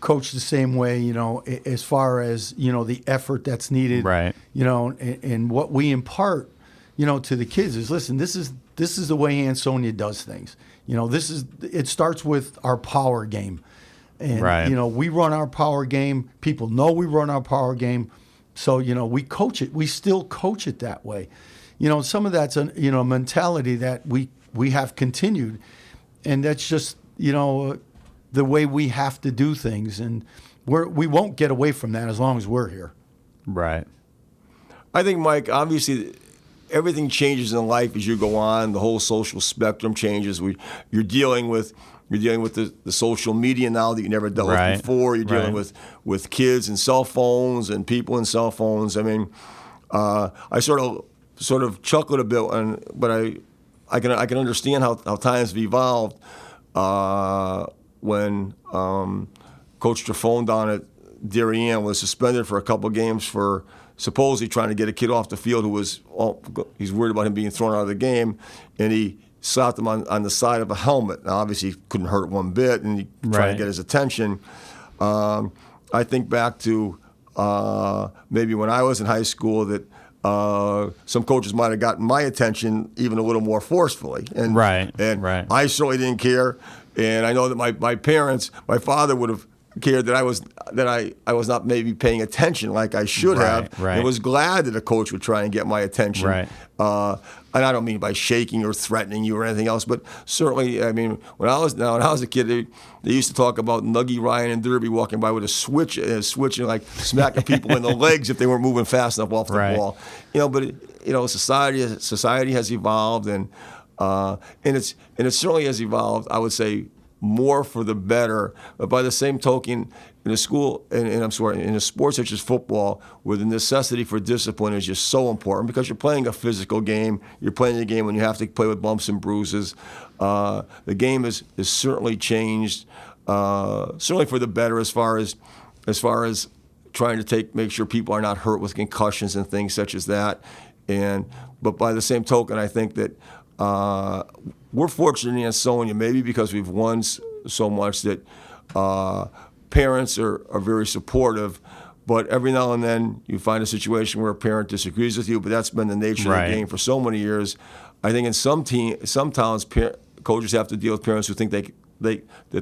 coach the same way, as far as, the effort that's needed, right? And what we impart, to the kids is, listen, this is the way Ansonia does things. It starts with our power game. And, we run our power game. People know we run our power game. So, we coach it. We still coach it that way. Some of that's a mentality that we have continued. And that's just, the way we have to do things. And we won't get away from that as long as we're here. Right. I think, Mike, obviously everything changes in life as you go on. The whole social spectrum changes. You're dealing with the social media now that you never dealt with before. You're dealing with kids and cell phones and people and cell phones. I mean, I sort of chuckled a bit, but I can understand how times have evolved when Coach Trafone down at Darien was suspended for a couple of games for supposedly trying to get a kid off the field who was he's worried about him being thrown out of the game, and he slapped him on the side of a helmet. Now, obviously, he couldn't hurt one bit, and he tried to get his attention. I think back to maybe when I was in high school that some coaches might have gotten my attention even a little more forcefully. And I certainly didn't care. And I know that my parents, my father would have cared that I was not maybe paying attention like I should have. And was glad that a coach would try and get my attention. And I don't mean by shaking or threatening you or anything else, but certainly, I mean, when I was a kid, they used to talk about Nuggy, Ryan, and Derby walking by with a switch and like smacking people in the legs if they weren't moving fast enough off the ball. But society has evolved, and it certainly has evolved. I would say more for the better. But by the same token, in a sport such as football, where the necessity for discipline is just so important because you're playing a physical game, you're playing a game when you have to play with bumps and bruises. The game is certainly changed, certainly for the better as far as trying to make sure people are not hurt with concussions and things such as that. But by the same token, I think that we're fortunate in Ansonia, maybe because we've won so much that parents are very supportive, but every now and then you find a situation where a parent disagrees with you, but that's been the nature of the game for so many years. I think in some towns, coaches have to deal with parents who think that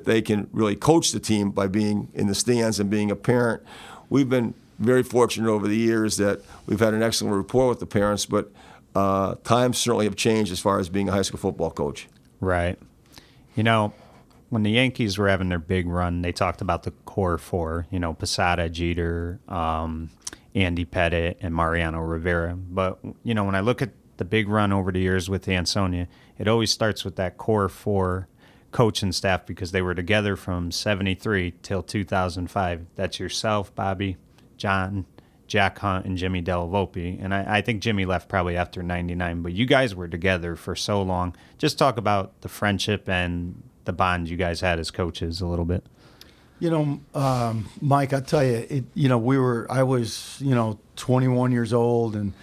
they can really coach the team by being in the stands and being a parent. We've been very fortunate over the years that we've had an excellent rapport with the parents, but times certainly have changed as far as being a high school football coach. Right. When the Yankees were having their big run, they talked about the core four, Posada, Jeter, Andy Pettit, and Mariano Rivera. But, when I look at the big run over the years with Ansonia, it always starts with that core four coaching staff because they were together from 73 till 2005. That's yourself, Bobby, John, Jack Hunt, and Jimmy Delavolpe. And I think Jimmy left probably after 99, but you guys were together for so long. Just talk about the friendship and the bond you guys had as coaches a little bit. Mike, I tell you, I was 21 years old, and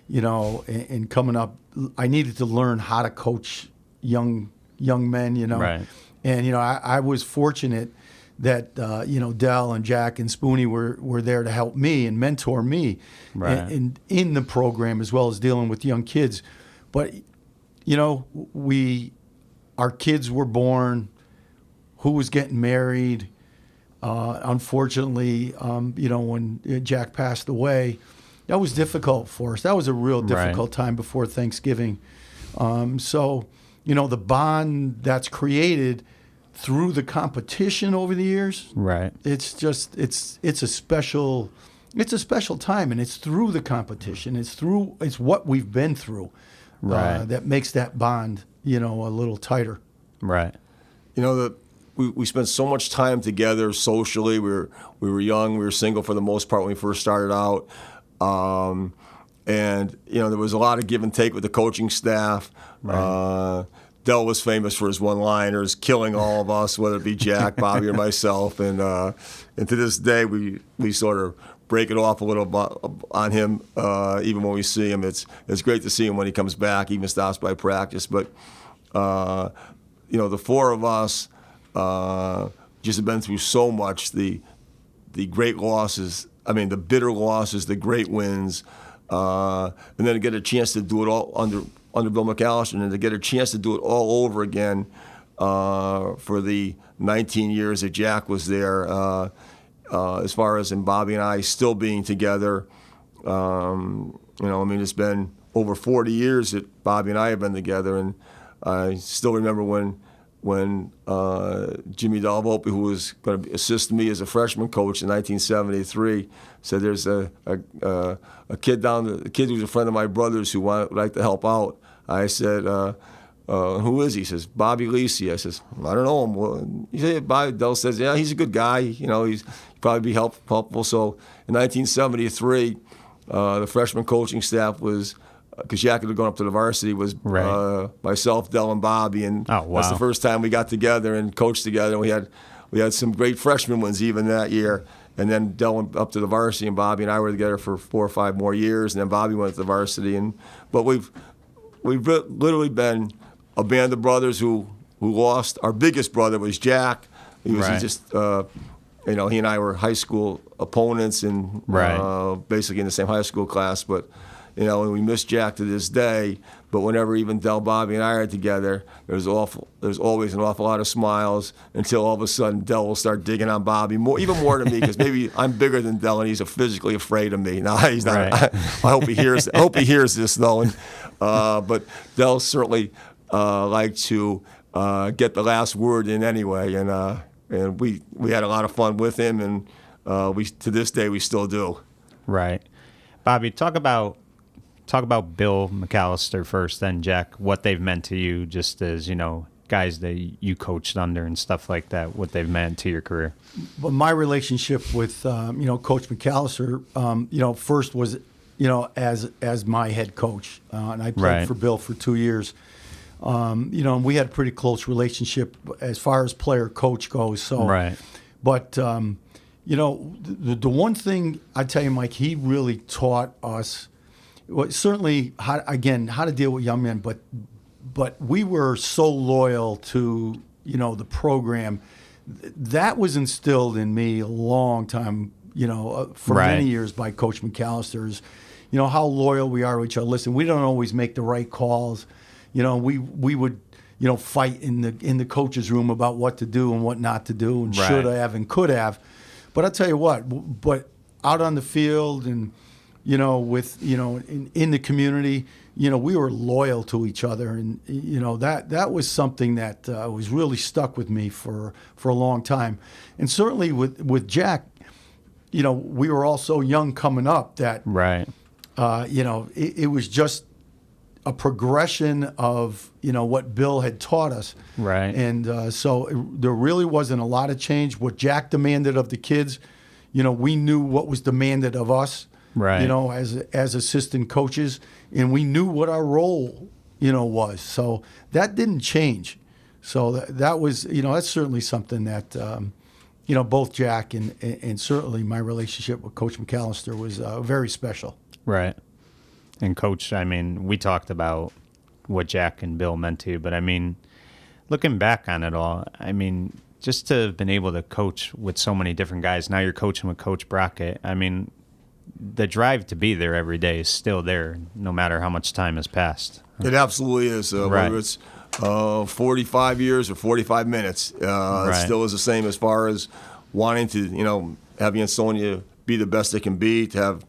and coming up, I needed to learn how to coach young men, Right. And I was fortunate that Del and Jack and Spoonie were there to help me and mentor me, right. and in the program as well as dealing with young kids. But our kids were born, who was getting married. Unfortunately, when Jack passed away, that was difficult for us. That was a real difficult time before Thanksgiving. So the bond that's created through the competition over the years, right? It's a special time, and it's through the competition. It's what we've been through, right? That makes that bond, a little tighter, right? We spent so much time together socially. We were young. We were single for the most part when we first started out, and there was a lot of give and take with the coaching staff. Right. Del was famous for his one-liners, killing all of us, whether it be Jack, Bobby, or myself. And to this day, we sort of break it off a little on him, even when we see him. It's great to see him when he comes back, even stops by practice. But the four of us just have been through so much. The great losses, the bitter losses, the great wins, and then to get a chance to do it all under Bill McAllister, and to get a chance to do it all over again for the 19 years that Jack was there, as far as Bobby and I still being together. It's been over 40 years that Bobby and I have been together, and I still remember when Jimmy Delavolpe, who was going to assist me as a freshman coach in 1973, said there's a kid a kid who's a friend of my brother's who would like to help out. I said, who is he? He says, Bobby Lisi. I says, I don't know him. Well, he said, Bobby. Del says, yeah, he's a good guy. He's probably be helpful. So in 1973, the freshman coaching staff was, because Jack had gone up to the varsity, was myself, Del, and Bobby, and that's the first time we got together and coached together. We had some great freshman wins even that year, and then Del went up to the varsity, and Bobby and I were together for 4 or 5 more years, and then Bobby went to the varsity, but we've literally been a band of brothers who lost. Our biggest brother was Jack. He was Right. just, he and I were high school opponents and basically in the same high school class. But, and we miss Jack to this day. But whenever even Del, Bobby, and I are together, there's always an awful lot of smiles until all of a sudden Del will start digging on Bobby even more than me, because maybe I'm bigger than Del and he's physically afraid of me. No, he's not. Right. I hope he hears. I hope he hears this though. And, but Del certainly liked to get the last word in anyway, and we had a lot of fun with him, and we to this day we still do. Right. Bobby, talk about Bill McAllister first, then Jack, what they've meant to you just as, guys that you coached under and stuff like that, what they've meant to your career. But my relationship with, Coach McAllister, first was, as my head coach. And I played for Bill for 2 years. And we had a pretty close relationship as far as player-coach goes. So, right. But, the one thing I tell you, Mike, he really taught us, well, certainly how to deal with young men, but we were so loyal to the program. That was instilled in me a long time, for many years by Coach McAllister. Is, how loyal we are to each other. Listen, we don't always make the right calls. We would fight in the coach's room about what to do and what not to do, and should have and could have. But I'll tell you what. But out on the field and with in the community, we were loyal to each other, and that was something that was really stuck with me for a long time. And certainly with Jack, we were all so young coming up that it was just a progression of what Bill had taught us. Right. And so there really wasn't a lot of change. What Jack demanded of the kids, we knew what was demanded of us. Right. As assistant coaches, and we knew what our role, was. So that didn't change. So that was, that's certainly something that, both Jack and certainly my relationship with Coach McAllister was very special. Right. And Coach, we talked about what Jack and Bill meant to you, but looking back on it all, just to have been able to coach with so many different guys. Now you're coaching with Coach Brockett. The drive to be there every day is still there, no matter how much time has passed. It absolutely is. Whether it's 45 years or 45 minutes, it still is the same as far as wanting to, have Ansonia be the best it can be, to have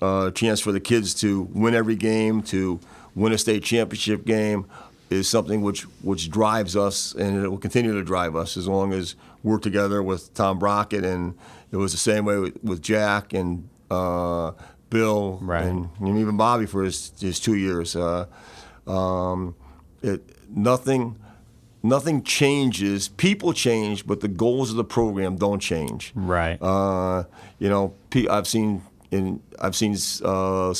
a chance for the kids to win every game, to win a state championship game, is something which drives us, and it will continue to drive us as long as we're together with Tom Brockett. And it was the same way with Jack and Bill, and even Bobby for his 2 years. Nothing changes. People change, but the goals of the program don't change. Right. I've seen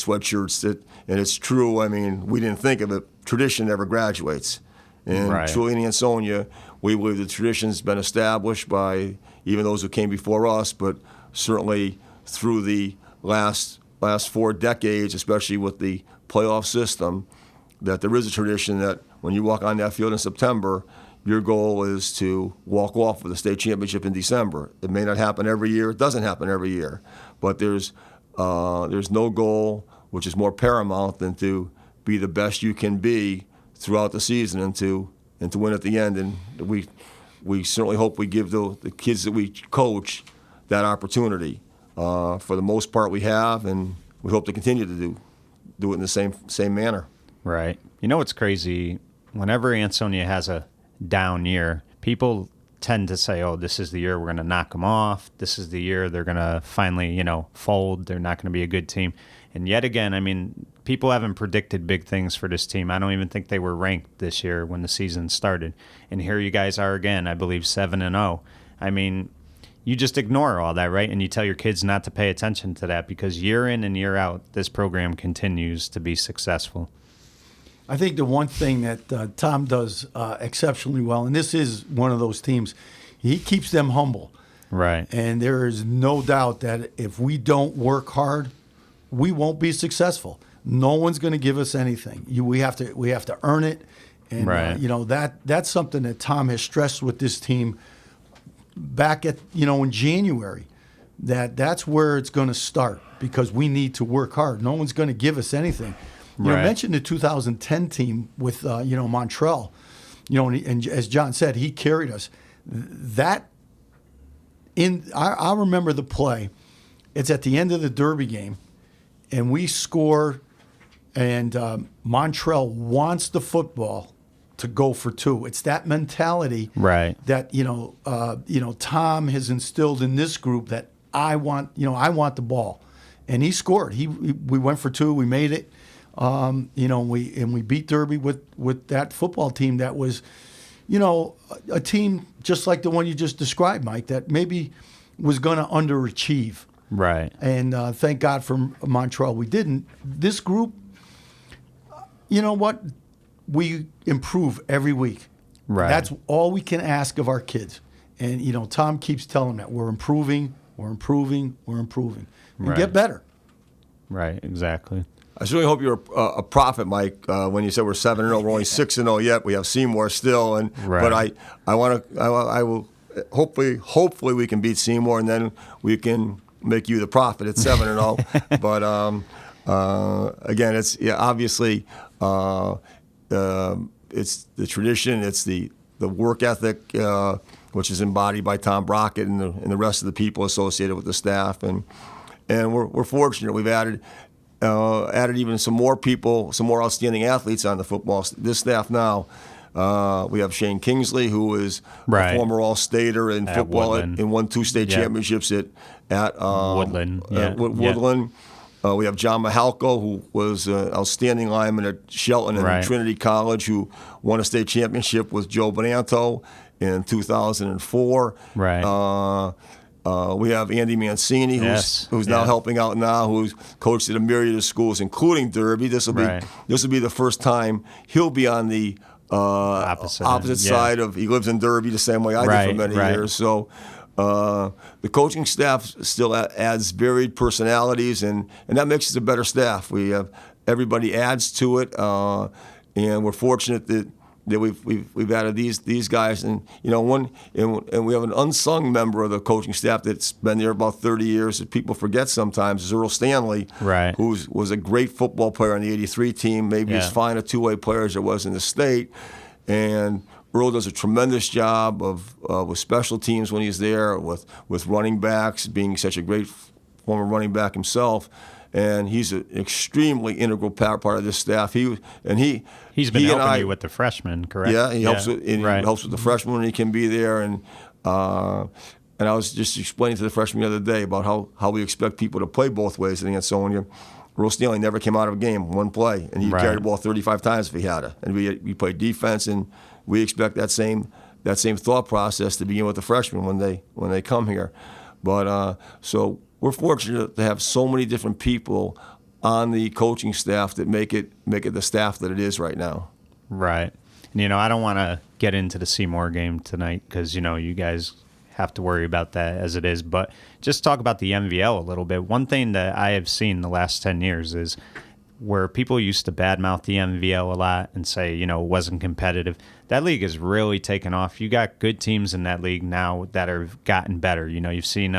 sweatshirts that, and it's true. We didn't think of it. Tradition never graduates, and truly in Ansonia, we believe the tradition's been established by even those who came before us, but certainly through the last 4 decades, especially with the playoff system, that there is a tradition that when you walk on that field in September, your goal is to walk off with a state championship in December. It may not happen every year. It doesn't happen every year. But there's no goal which is more paramount than to be the best you can be throughout the season and to win at the end. And we certainly hope we give the kids that we coach that opportunity. For the most part, we have, and we hope to continue to do it in the same manner. Right. What's crazy? Whenever Ansonia has a down year, people tend to say, "Oh, this is the year we're going to knock them off. This is the year they're going to finally, fold. They're not going to be a good team." And yet again, people haven't predicted big things for this team. I don't even think they were ranked this year when the season started. And here you guys are again, I believe 7-0. You just ignore all that, right? And you tell your kids not to pay attention to that, because year in and year out, this program continues to be successful. I think the one thing that Tom does exceptionally well, and this is one of those teams, he keeps them humble. Right. And there is no doubt that if we don't work hard, we won't be successful. No one's going to give us anything. We have to earn it, And, Right. That's something that Tom has stressed with this team back at, in January, that's where it's going to start because we need to work hard. No one's going to give us anything. Right. Mention the 2010 team with, Montrell, and as John said, he carried us. I remember the play. It's at the end of the Derby game, and we score, and Montrell wants the football to go for two. It's that mentality Right. that Tom has instilled in this group that I want the ball, and he scored. We went for two. We made it. We beat Derby with that football team that was, a team just like the one you just described, Mike, that maybe was going to underachieve. Right. And thank God for Montreal we didn't. This group, you know what? We improve every week. Right. That's all we can ask of our kids. And, Tom keeps telling them that we're improving, and Right. get better. Right. Exactly. I certainly hope you're a prophet, Mike. When you said we're 7-0, we're only 6-0 yet. We have Seymour still, Right. but I will hopefully we can beat Seymour, and then we can make you the prophet at 7-0. But again, it's obviously it's the tradition, it's the work ethic, which is embodied by Tom Brockett and the rest of the people associated with the staff, and we're fortunate. We've added even some more people, some more outstanding athletes on this staff now. We have Shane Kingsley, who is Right. a former All-Stater in At football Woodland. and won 2 state Yeah. championships at Woodland. Yeah. Woodland. We have John Mahalko, who was an outstanding lineman at Shelton and Right. Trinity College, who won a state championship with Joe Bonanto in 2004. Right. We have Andy Mancini, who's now helping out now, who's coached at a myriad of schools, including Derby. This will be the first time he'll be on the opposite side of. He lives in Derby the same way I did for many years. So the coaching staff still adds varied personalities, and that makes us a better staff. We have everybody adds to it, and we're fortunate that we've added these guys, and we have an unsung member of the coaching staff that's been there about 30 years that people forget sometimes, is Earl Stanley, Right. who was a great football player on the '83 team, maybe as fine a two-way player as there was in the state, and Earl does a tremendous job with special teams when he's there, with running backs, being such a great former running back himself. And he's an extremely integral part of this staff. He's been helping you with the freshmen, correct? Yeah, he helps with the freshmen when he can be there. And I was just explaining to the freshmen the other day about how we expect people to play both ways in Ansonia. Earl Stanley never came out of a game one play, and he carried the ball 35 times if he had it. And we played defense, and we expect that same thought process to begin with the freshmen when they come here. But so. We're fortunate to have so many different people on the coaching staff that make it the staff that it is right now. Right. And, I don't want to get into the Seymour game tonight because, you guys have to worry about that as it is. But just talk about the MVL a little bit. One thing that I have seen the last 10 years is where people used to badmouth the MVL a lot and say, it wasn't competitive. That league has really taken off. You got good teams in that league now that have gotten better. You've seen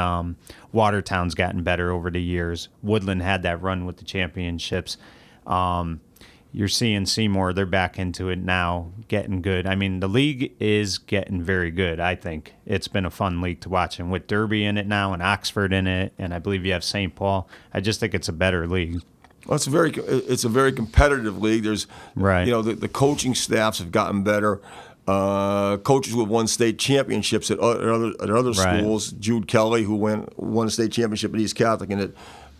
Watertown's gotten better over the years. Woodland had that run with the championships. You're seeing Seymour, they're back into it now, getting good. I mean, the league is getting very good, I think. It's been a fun league to watch. And with Derby in it now and Oxford in it, and I believe you have St. Paul, I just think it's a better league. Well, it's a very competitive league. There's, the coaching staffs have gotten better. Coaches who have won state championships at other schools. Jude Kelly, who won a state championship at East Catholic, and at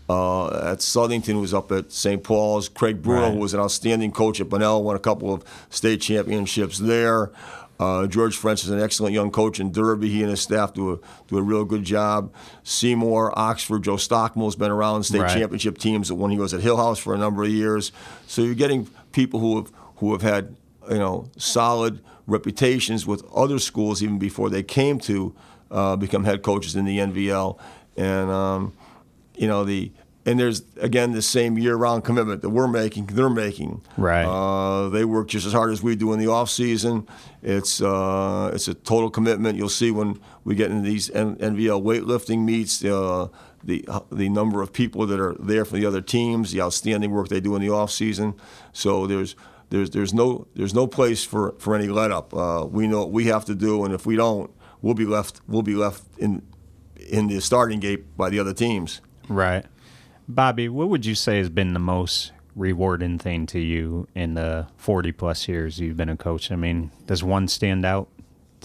Southington, who was up at St. Paul's. Craig Bruno, who was an outstanding coach at Bunnell, won a couple of state championships there. George French is an excellent young coach in Derby. He and his staff do a real good job. Seymour, Oxford, Joe Stockmell has been around state championship teams when he was at Hill House for a number of years. So you're getting people who have had solid reputations with other schools even before they came to become head coaches in the NVL. And and there's, again, the same year-round commitment that we're making, they're making. Right. They work just as hard as we do in the off-season. It's a total commitment. You'll see when we get into these NVL weightlifting meets, the number of people that are there for the other teams, the outstanding work they do in the off-season. So there's no place for any let-up. We know what we have to do, and if we don't, we'll be left in the starting gate by the other teams. Right. Bobby, what would you say has been the most rewarding thing to you in the 40-plus years you've been a coach? I mean, does one stand out?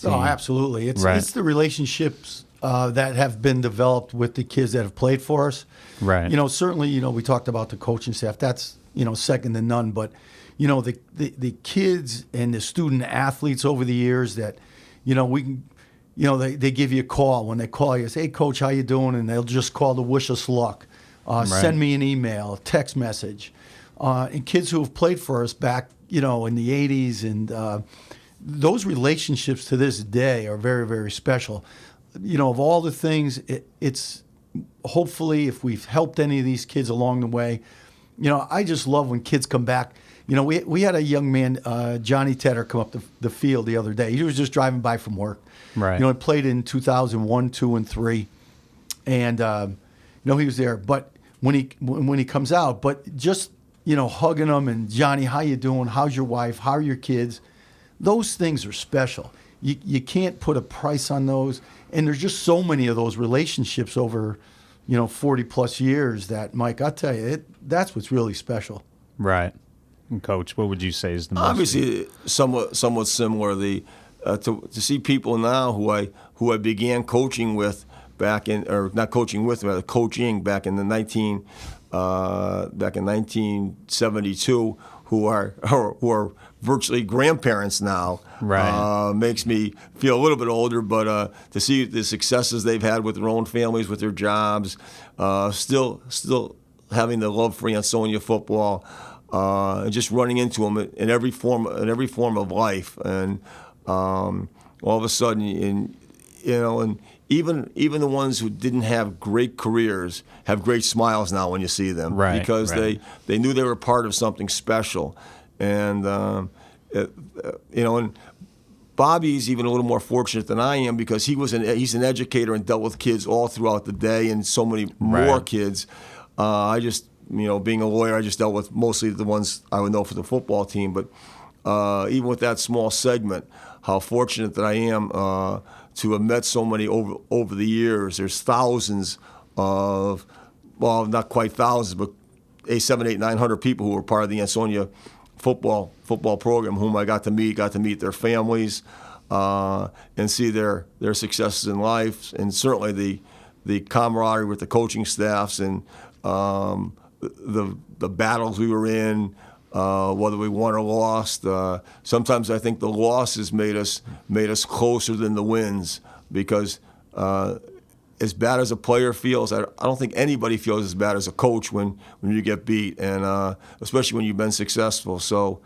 Oh, absolutely. It's the relationships that have been developed with the kids that have played for us. Right. Certainly, we talked about the coaching staff. That's, second to none. But, the kids and the student athletes over the years that, we can, they give you a call. When they call you, say, hey, Coach, how you doing? And they'll just call to wish us luck. Send me an email, a text message. And kids who have played for us back, in the 80s. And those relationships to this day are very, very special. Of all the things, it's hopefully if we've helped any of these kids along the way, I just love when kids come back. We had a young man, Johnny Tedder, come up the field the other day. He was just driving by from work. Right. He played in 2001, 2, and 3. And, he was there. But when he comes out, but just, hugging him and, Johnny, how you doing? How's your wife? How are your kids? Those things are special. You can't put a price on those. And there's just so many of those relationships over, 40-plus years that, Mike, I'll tell you, that's what's really special. Right. And Coach, what would you say is the most? Obviously, somewhat similar. To see people now who I began coaching with back in, or not coaching with, but coaching back in 1972, who are virtually grandparents now. Right. Makes me feel a little bit older, but to see the successes they've had with their own families, with their jobs, still having the love for Ansonia football, and just running into them in every form of life, and all of a sudden, and even the ones who didn't have great careers have great smiles now when you see them, right? Because they knew they were part of something special, and and Bobby's even a little more fortunate than I am because he's an educator and dealt with kids all throughout the day and so many more kids. I just, being a lawyer, I just dealt with mostly the ones I would know for the football team. But even with that small segment, how fortunate that I am to have met so many over the years. There's thousands of, well, not quite thousands, but 900 people who were part of the Ansonia football program, whom I got to meet their families, and see their successes in life, and certainly the camaraderie with the coaching staffs and the battles we were in, whether we won or lost. Sometimes I think the losses made us closer than the wins, because as bad as a player feels, I don't think anybody feels as bad as a coach when you get beat, and especially when you've been successful. So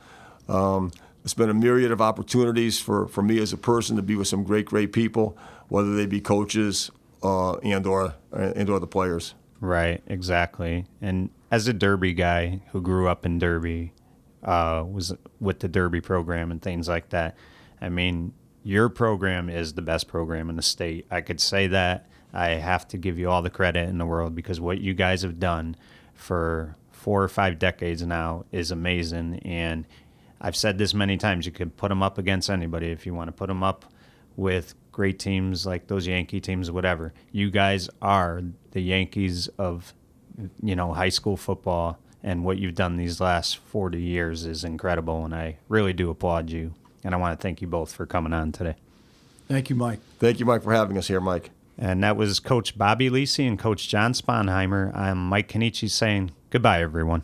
it's been a myriad of opportunities for me as a person to be with some great people, whether they be coaches and or the players. Right, exactly. And as a Derby guy who grew up in Derby, was with the Derby program and things like that, I mean, your program is the best program in the state. I could say that. I have to give you all the credit in the world, because what you guys have done for 4 or 5 decades now is amazing. And I've said this many times, you could put them up against anybody if you want to put them up with great teams like those Yankee teams, whatever. You guys are the Yankees of, high school football, and what you've done these last 40 years is incredible, and I really do applaud you. And I want to thank you both for coming on today. Thank you, Mike. Thank you, Mike, for having us here, Mike. And that was Coach Bobby Lisi and Coach John Sponheimer. I'm Mike Cannici saying goodbye, everyone.